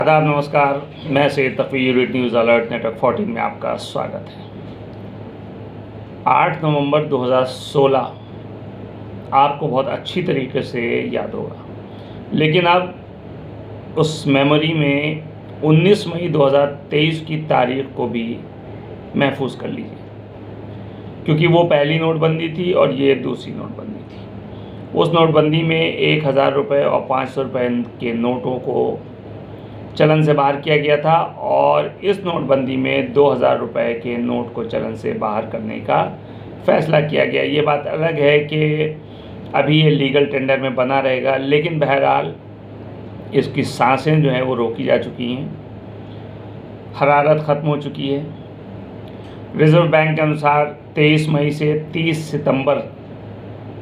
आदाब, नमस्कार। मैं सैयद तक़वी न्यूज़ अलर्ट नेटवर्क 14 में आपका स्वागत है। 8 नवंबर 2016 आपको बहुत अच्छी तरीके से याद होगा, लेकिन अब उस मेमोरी में 19 मई 2023 की तारीख को भी महफूज कर लीजिए, क्योंकि वो पहली नोटबंदी थी और ये दूसरी नोटबंदी थी। उस नोटबंदी में 1000 रुपये और 500 रुपये के नोटों को चलन से बाहर किया गया था और इस नोटबंदी में 2000 रुपये के नोट को चलन से बाहर करने का फ़ैसला किया गया। ये बात अलग है कि अभी ये लीगल टेंडर में बना रहेगा, लेकिन बहरहाल इसकी सांसें जो हैं वो रोकी जा चुकी हैं, हरारत ख़त्म हो चुकी है। रिज़र्व बैंक के अनुसार 23 मई से 30 सितंबर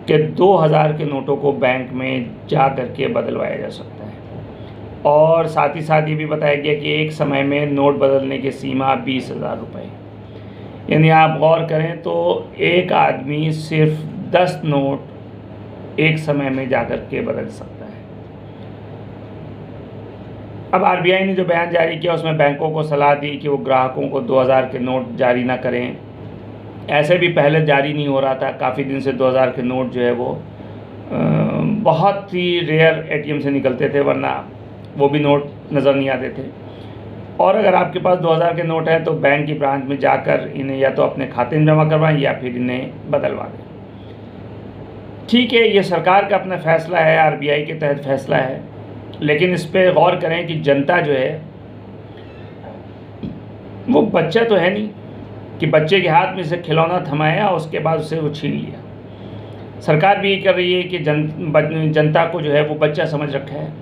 के 2000 के नोटों को बैंक में जा कर के बदलवाया जा सकता है। और साथ ही साथ ये भी बताया गया कि एक समय में नोट बदलने की सीमा 20,000 रुपये, यानी आप गौर करें तो एक आदमी सिर्फ 10 नोट एक समय में जाकर के बदल सकता है। अब आरबीआई ने जो बयान जारी किया उसमें बैंकों को सलाह दी कि वो ग्राहकों को 2000 के नोट जारी ना करें। ऐसे भी पहले जारी नहीं हो रहा था, काफ़ी दिन से 2000 के नोट जो है वो बहुत ही रेयर एटीएम से निकलते थे, वरना वो भी नोट नज़र नहीं आते थे। और अगर आपके पास 2000 के नोट हैं तो बैंक की ब्रांच में जाकर इन्हें या तो अपने खाते में जमा करवाएं या फिर इन्हें बदलवा दें। ठीक है, ये सरकार का अपना फ़ैसला है, आरबीआई के तहत फ़ैसला है, लेकिन इस पर गौर करें कि जनता जो है वो बच्चा तो है नहीं कि बच्चे के हाथ में से खिलौना थमाया और उसके बाद उसे वो छीन लिया। सरकार भी ये कर रही है कि जनता को जो है वो बच्चा समझ रखा है,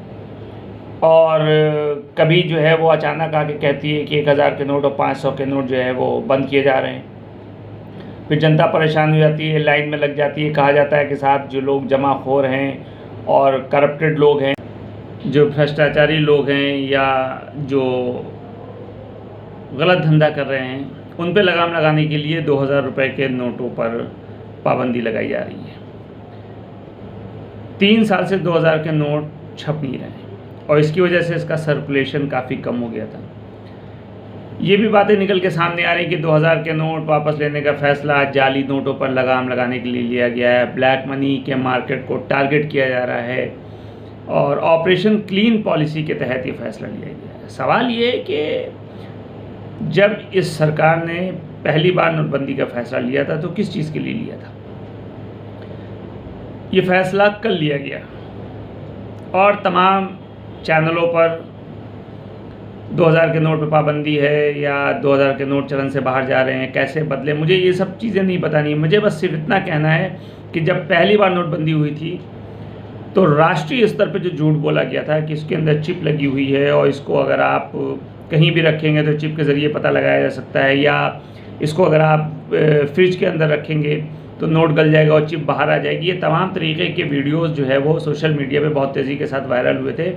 और कभी जो है वो अचानक आके कहती है कि 1000 के नोट और 500 के नोट जो है वो बंद किए जा रहे हैं। फिर जनता परेशान हो जाती है, लाइन में लग जाती है। कहा जाता है कि साहब जो लोग जमाखोर हैं और करप्टेड लोग हैं, जो भ्रष्टाचारी लोग हैं या जो गलत धंधा कर रहे हैं, उन पे लगाम लगाने के लिए 2000 रुपये के नोटों पर पाबंदी लगाई जा रही है। 3 साल से 2000 के नोट छप नहीं रहे हैं और इसकी वजह से इसका सर्कुलेशन काफ़ी कम हो गया था। ये भी बातें निकल के सामने आ रही कि 2000 के नोट वापस लेने का फ़ैसला जाली नोटों पर लगाम लगाने के लिए लिया गया है। ब्लैक मनी के मार्केट को टारगेट किया जा रहा है और ऑपरेशन क्लीन पॉलिसी के तहत ये फ़ैसला लिया गया है। सवाल ये है कि जब इस सरकार ने पहली बार नोटबंदी का फ़ैसला लिया था तो किस चीज़ के लिए लिया था? ये फ़ैसला कल लिया गया और तमाम चैनलों पर 2000 के नोट पर पाबंदी है या 2000 के नोट चलन से बाहर जा रहे हैं, कैसे बदले, मुझे ये सब चीज़ें नहीं पता नहीं। मुझे बस सिर्फ इतना कहना है कि जब पहली बार नोटबंदी हुई थी तो राष्ट्रीय स्तर पे जो झूठ बोला गया था कि इसके अंदर चिप लगी हुई है और इसको अगर आप कहीं भी रखेंगे तो चिप के ज़रिए पता लगाया जा सकता है, या इसको अगर आप फ्रिज के अंदर रखेंगे तो नोट गल जाएगा और चिप बाहर आ जाएगी। ये तमाम तरीके के वीडियोस जो है वो सोशल मीडिया पे बहुत तेज़ी के साथ वायरल हुए थे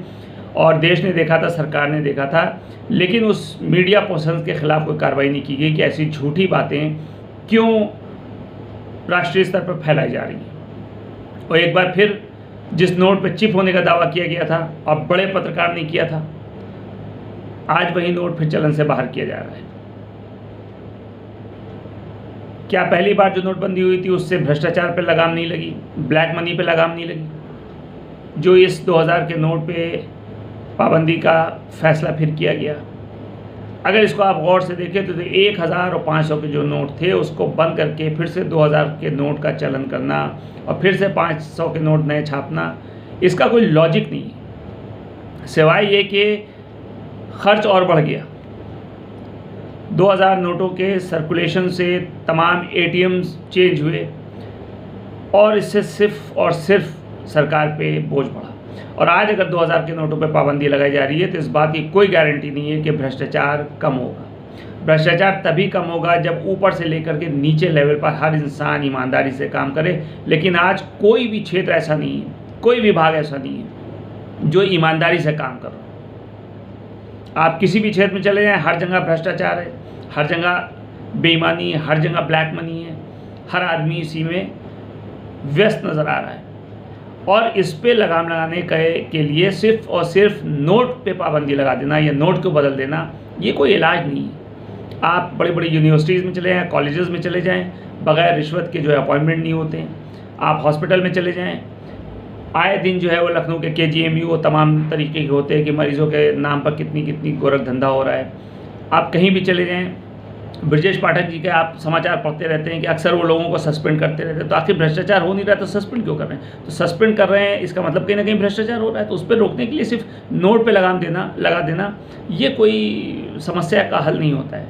और देश ने देखा था, सरकार ने देखा था, लेकिन उस मीडिया पर्सन के ख़िलाफ़ कोई कार्रवाई नहीं की गई कि ऐसी झूठी बातें क्यों राष्ट्रीय स्तर पर फैलाई जा रही हैं। और एक बार फिर जिस नोट पर चिप होने का दावा किया गया था और बड़े पत्रकार ने किया था, आज वही नोट फिर चलन से बाहर किया जा रहा है। क्या पहली बार जो नोटबंदी हुई थी उससे भ्रष्टाचार पे लगाम नहीं लगी, ब्लैक मनी पे लगाम नहीं लगी? जो इस 2000 के नोट पे पाबंदी का फ़ैसला फिर किया गया, अगर इसको आप गौर से देखें तो 1000 और 500 के जो नोट थे उसको बंद करके फिर से 2000 के नोट का चलन करना और फिर से 500 के नोट नए छापना, इसका कोई लॉजिक नहीं है, सिवाय ये कि खर्च और बढ़ गया। 2000 नोटों के सर्कुलेशन से तमाम एटीएम्स चेंज हुए और इससे सिर्फ और सिर्फ सरकार पे बोझ बढ़ा। और आज अगर 2000 के नोटों पे पाबंदी लगाई जा रही है तो इस बात की कोई गारंटी नहीं है कि भ्रष्टाचार कम होगा। भ्रष्टाचार तभी कम होगा जब ऊपर से लेकर के नीचे लेवल पर हर इंसान ईमानदारी से काम करे, लेकिन आज कोई भी क्षेत्र ऐसा नहीं है, कोई विभाग ऐसा नहीं है जो ईमानदारी से काम कर रहा हो। आप किसी भी क्षेत्र में चले जाएँ, हर जगह भ्रष्टाचार है, हर जगह बेईमानी है, हर जगह ब्लैक मनी है, हर आदमी इसी में व्यस्त नज़र आ रहा है। और इस पे लगाम लगाने के लिए सिर्फ और सिर्फ नोट पे पाबंदी लगा देना या नोट को बदल देना, ये कोई इलाज नहीं है। आप बड़ी बड़ी यूनिवर्सिटीज़ में चले जाएँ, कॉलेजेस में चले जाएँ, बग़ैर रिश्वत के जो है अपॉइंटमेंट नहीं होते हैं। आप हॉस्पिटल में चले जाएँ, आए दिन जो है वो लखनऊ के KGMU वो तमाम तरीके के होते हैं कि मरीज़ों के नाम पर कितनी गोरख धंधा हो रहा है। आप कहीं भी चले जाएँ, ब्रजेश पाठक जी के आप समाचार पढ़ते रहते हैं कि अक्सर वो लोगों को सस्पेंड करते रहते हैं। तो आखिर भ्रष्टाचार हो नहीं रहा तो सस्पेंड क्यों कर रहे हैं? तो सस्पेंड कर रहे हैं, इसका मतलब कहीं ना कहीं भ्रष्टाचार हो रहा है। तो उस पर रोकने के लिए सिर्फ नोट पे लगा देना ये कोई समस्या का हल नहीं होता है।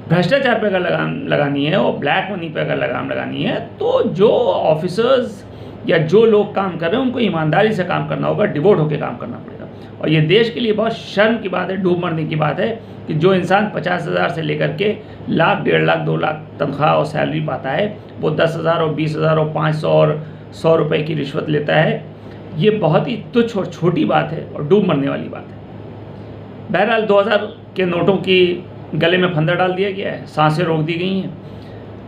भ्रष्टाचार पे अगर लगाम लगानी है और ब्लैक मनी पे अगर लगाम लगानी है तो जो ऑफिसर्स या जो लोग काम कर रहे हैं उनको ईमानदारी से काम करना होगा, डिवोट होकर काम करना पड़ेगा। और ये देश के लिए बहुत शर्म की बात है, डूब मरने की बात है कि जो इंसान 50,000 से लेकर के लाख, 1.5 लाख, 2 लाख तनख्वाह और सैलरी पाता है, वो 10,000 और 20,000 और 500 और 100 रुपये की रिश्वत लेता है। ये बहुत ही तुच्छ और छोटी बात है और डूब मरने वाली बात है। बहरहाल 2000 के नोटों की गले में फंदा डाल दिया गया है, सांसें रोक दी गई हैं।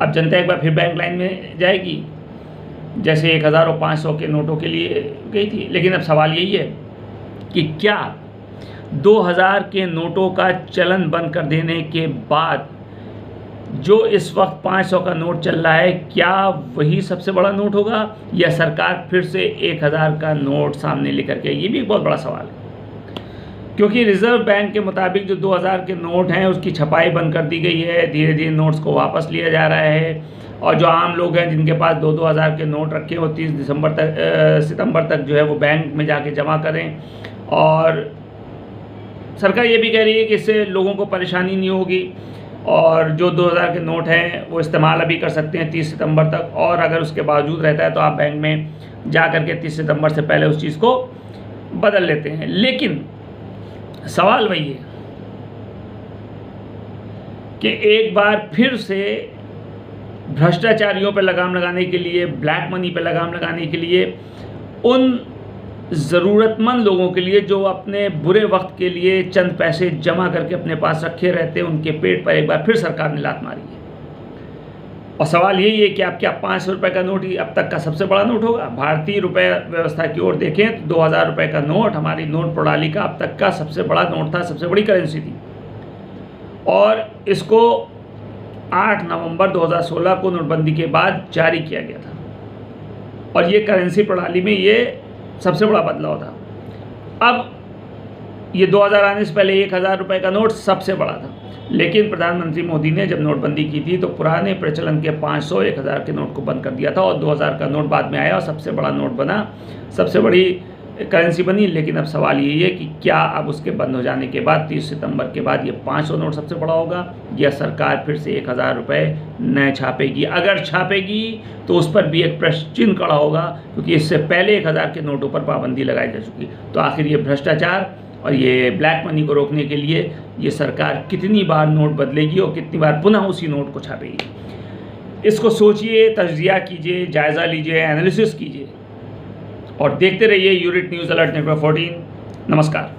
अब जनता एक बार फिर बैंक लाइन में जाएगी, जैसे 1000 और 500 के नोटों के लिए गई थी। लेकिन अब सवाल यही है कि क्या 2000 के नोटों का चलन बंद कर देने के बाद जो इस वक्त 500 का नोट चल रहा है, क्या वही सबसे बड़ा नोट होगा या सरकार फिर से 1000 का नोट सामने लेकर के? ये भी एक बहुत बड़ा सवाल है, क्योंकि रिजर्व बैंक के मुताबिक जो 2000 के नोट हैं उसकी छपाई बंद कर दी गई है। धीरे धीरे नोट्स को वापस लिया जा रहा है और जो आम लोग हैं जिनके पास 2-2 हज़ार के नोट रखे वो 30 सितंबर तक जो है वो बैंक में जाके जमा करें। और सरकार ये भी कह रही है कि इससे लोगों को परेशानी नहीं होगी और जो 2000 के नोट हैं वो इस्तेमाल अभी कर सकते हैं 30 सितंबर तक। और अगर उसके बावजूद रहता है तो आप बैंक में जा कर के 30 सितंबर से पहले उस चीज़ को बदल लेते हैं। लेकिन सवाल वही है कि एक बार फिर से भ्रष्टाचारियों पर लगाम लगाने के लिए, ब्लैक मनी पर लगाम लगाने के लिए, उन ज़रूरतमंद लोगों के लिए जो अपने बुरे वक्त के लिए चंद पैसे जमा करके अपने पास रखे रहते हैं, उनके पेट पर एक बार फिर सरकार ने लात मारी है। और सवाल यही है कि आप क्या 500 रुपये का नोट ही अब तक का सबसे बड़ा नोट होगा? भारतीय रुपये व्यवस्था की ओर देखें तो 2000 रुपये का नोट हमारी नोट प्रणाली का अब तक का सबसे बड़ा नोट था, सबसे बड़ी करेंसी थी। और इसको 8 नवंबर 2016 को नोटबंदी के बाद जारी किया गया था और ये करेंसी प्रणाली में ये सबसे बड़ा बदलाव था। अब ये 2000 आने से पहले 1000 रुपये का नोट सबसे बड़ा था, लेकिन प्रधानमंत्री मोदी ने जब नोटबंदी की थी तो पुराने प्रचलन के 500, 1000 के नोट को बंद कर दिया था और 2000 का नोट बाद में आया और सबसे बड़ा नोट बना, सबसे बड़ी करेंसी बनी। लेकिन अब सवाल यही है कि क्या अब उसके बंद हो जाने के बाद 30 सितंबर के बाद ये 500 नोट सबसे बड़ा होगा या सरकार फिर से 1000 रुपये नए छापेगी? अगर छापेगी तो उस पर भी एक प्रश्न चिन्ह खड़ा होगा, क्योंकि इससे पहले 1000 के नोटों पर पाबंदी लगाई जा चुकी। तो आखिर ये भ्रष्टाचार और ये ब्लैक मनी को रोकने के लिए ये सरकार कितनी बार नोट बदलेगी और कितनी बार पुनः उसी नोट को छापेगी? इसको सोचिए, तज्जिया कीजिए, जायज़ा लीजिए, एनालिसिस कीजिए और देखते रहिए यूनिट न्यूज़ अलर्ट नेटवर्क 14। नमस्कार।